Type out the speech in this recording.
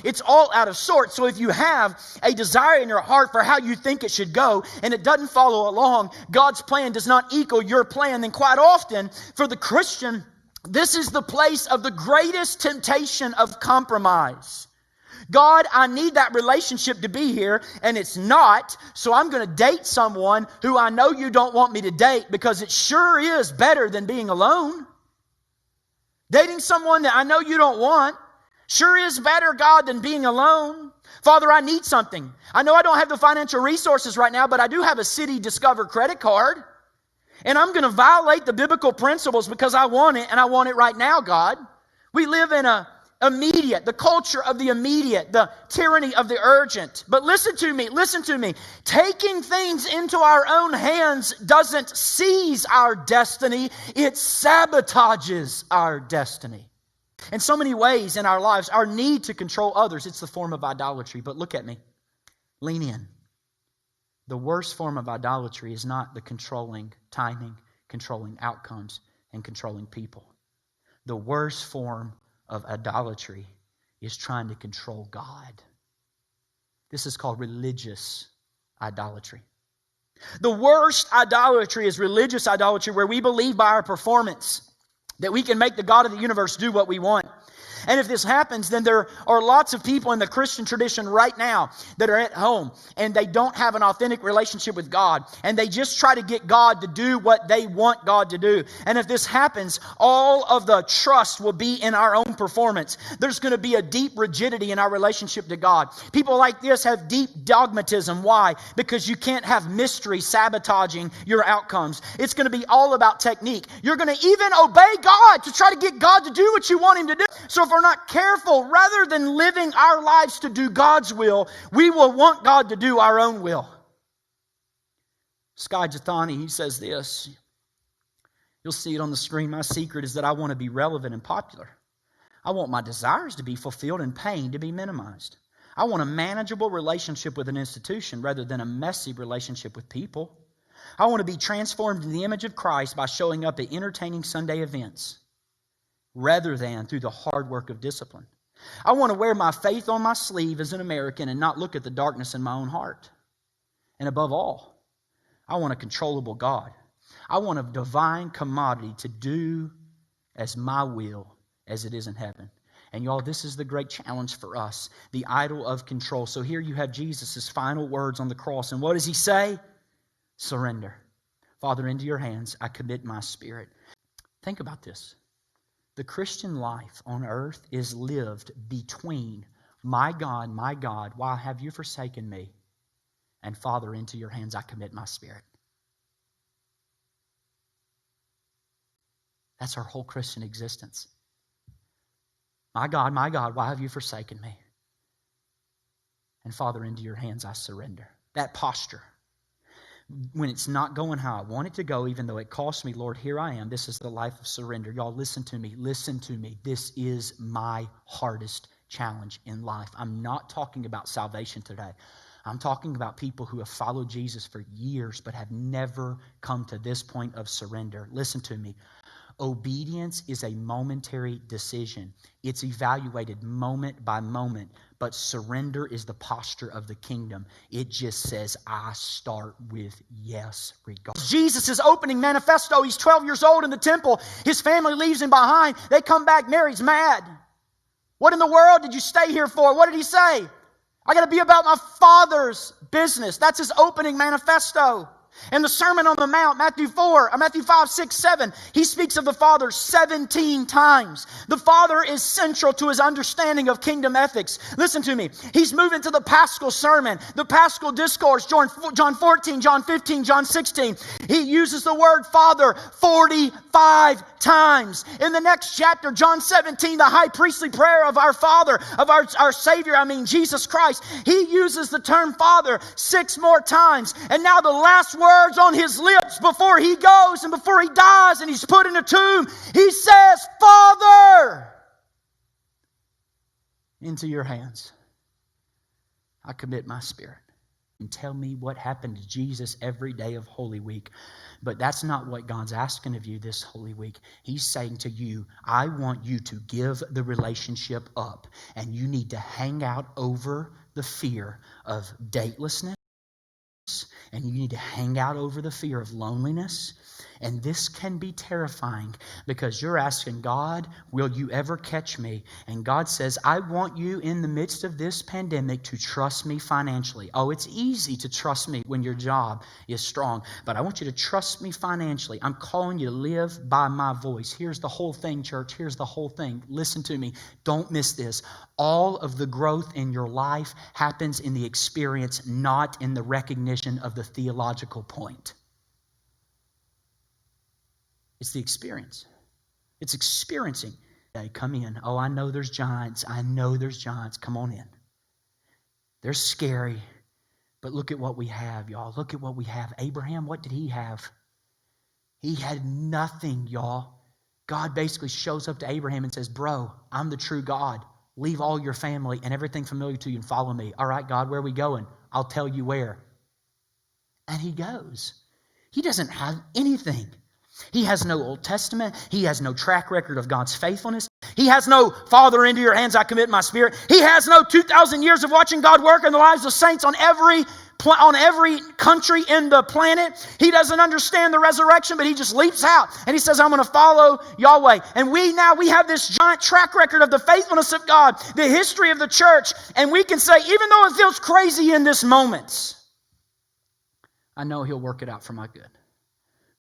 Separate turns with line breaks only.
it's all out of sorts. So if you have a desire in your heart for how you think it should go, and it doesn't follow along, God's plan does not equal your plan, then quite often for the Christian, this is the place of the greatest temptation of compromise. God, I need that relationship to be here, and it's not, so I'm going to date someone who I know you don't want me to date because it sure is better than being alone. Dating someone that I know you don't want sure is better, God, than being alone. Father, I need something. I know I don't have the financial resources right now, but I do have a City Discover credit card. And I'm going to violate the biblical principles because I want it, and I want it right now, God. We live in the culture of the immediate, the tyranny of the urgent. But listen to me. Taking things into our own hands doesn't seize our destiny, it sabotages our destiny. In so many ways in our lives, our need to control others, it's the form of idolatry. But look at me. Lean in. The worst form of idolatry is not the controlling timing, controlling outcomes, and controlling people. The worst form of idolatry is trying to control God. This is called religious idolatry. The worst idolatry is religious idolatry, where we believe by our performance that we can make the God of the universe do what we want. And if this happens, then there are lots of people in the Christian tradition right now that are at home and they don't have an authentic relationship with God. And they just try to get God to do what they want God to do. And if this happens, all of the trust will be in our own performance. There's going to be a deep rigidity in our relationship to God. People like this have deep dogmatism. Why? Because you can't have mystery sabotaging your outcomes. It's going to be all about technique. You're going to even obey God to try to get God to do what you want Him to do. So if we're not careful, rather than living our lives to do God's will, we will want God to do our own will. Skye Jethani, he says this. You'll see it on the screen. My secret is that I want to be relevant and popular. I want my desires to be fulfilled and pain to be minimized. I want a manageable relationship with an institution rather than a messy relationship with people. I want to be transformed in the image of Christ by showing up at entertaining Sunday events, rather than through the hard work of discipline. I want to wear my faith on my sleeve as an American and not look at the darkness in my own heart. And above all, I want a controllable God. I want a divine commodity to do as my will as it is in heaven. And y'all, this is the great challenge for us, the idol of control. So here you have Jesus' final words on the cross. And what does He say? Surrender. Father, into your hands I commit my spirit. Think about this. The Christian life on earth is lived between my God, why have you forsaken me? And Father, into your hands I commit my spirit. That's our whole Christian existence. My God, why have you forsaken me? And Father, into your hands I surrender. That posture. When it's not going how I want it to go, even though it costs me, Lord, here I am. This is the life of surrender. Y'all, listen to me. This is my hardest challenge in life. I'm not talking about salvation today. I'm talking about people who have followed Jesus for years but have never come to this point of surrender. Listen to me. Obedience is a momentary decision. It's evaluated moment by moment. But surrender is the posture of the kingdom. It just says, I start with yes, regardless. Jesus' opening manifesto, he's 12 years old in the temple. His family leaves him behind. They come back, Mary's mad. What in the world did you stay here for? What did he say? I got to be about my Father's business. That's his opening manifesto. In the Sermon on the Mount, Matthew 5, 6, 7, he speaks of the Father 17 times. The Father is central to his understanding of kingdom ethics. Listen to me. He's moving to the Paschal Sermon, the Paschal Discourse, John 14, John 15, John 16. He uses the word Father 45 times. In the next chapter, John 17, the high priestly prayer of our Father, of our Savior, Jesus Christ, he uses the term Father 6 more times. And now the last words on his lips before he goes and before he dies and he's put in a tomb, he says, Father, into your hands I commit my spirit. and tell me what happened to Jesus every day of Holy Week. But that's not what God's asking of you this Holy Week. He's saying to you, I want you to give the relationship up. And you need to hang out over the fear of datelessness. And you need to hang out over the fear of loneliness. And this can be terrifying because you're asking God, will you ever catch me? And God says, I want you in the midst of this pandemic to trust me financially. Oh, it's easy to trust me when your job is strong, but I want you to trust me financially. I'm calling you to live by my voice. Here's the whole thing, church. Here's the whole thing. Listen to me. Don't miss this. All of the growth in your life happens in the experience, not in the recognition of the theological point. It's the experience. It's experiencing. Hey, come in. Oh, I know there's giants. I know there's giants. Come on in. They're scary. But look at what we have, y'all. Look at what we have. Abraham, what did he have? He had nothing, y'all. God basically shows up to Abraham and says, bro, I'm the true God. Leave all your family and everything familiar to you and follow me. All right, God, where are we going? I'll tell you where. And he goes. He doesn't have anything. He has no Old Testament. He has no track record of God's faithfulness. He has no, Father, into your hands I commit my spirit. He has no 2,000 years of watching God work in the lives of saints on every country in the planet. He doesn't understand the resurrection, but he just leaps out and he says, I'm going to follow Yahweh. And we have this giant track record of the faithfulness of God, the history of the church. And we can say, even though it feels crazy in this moment, I know he'll work it out for my good.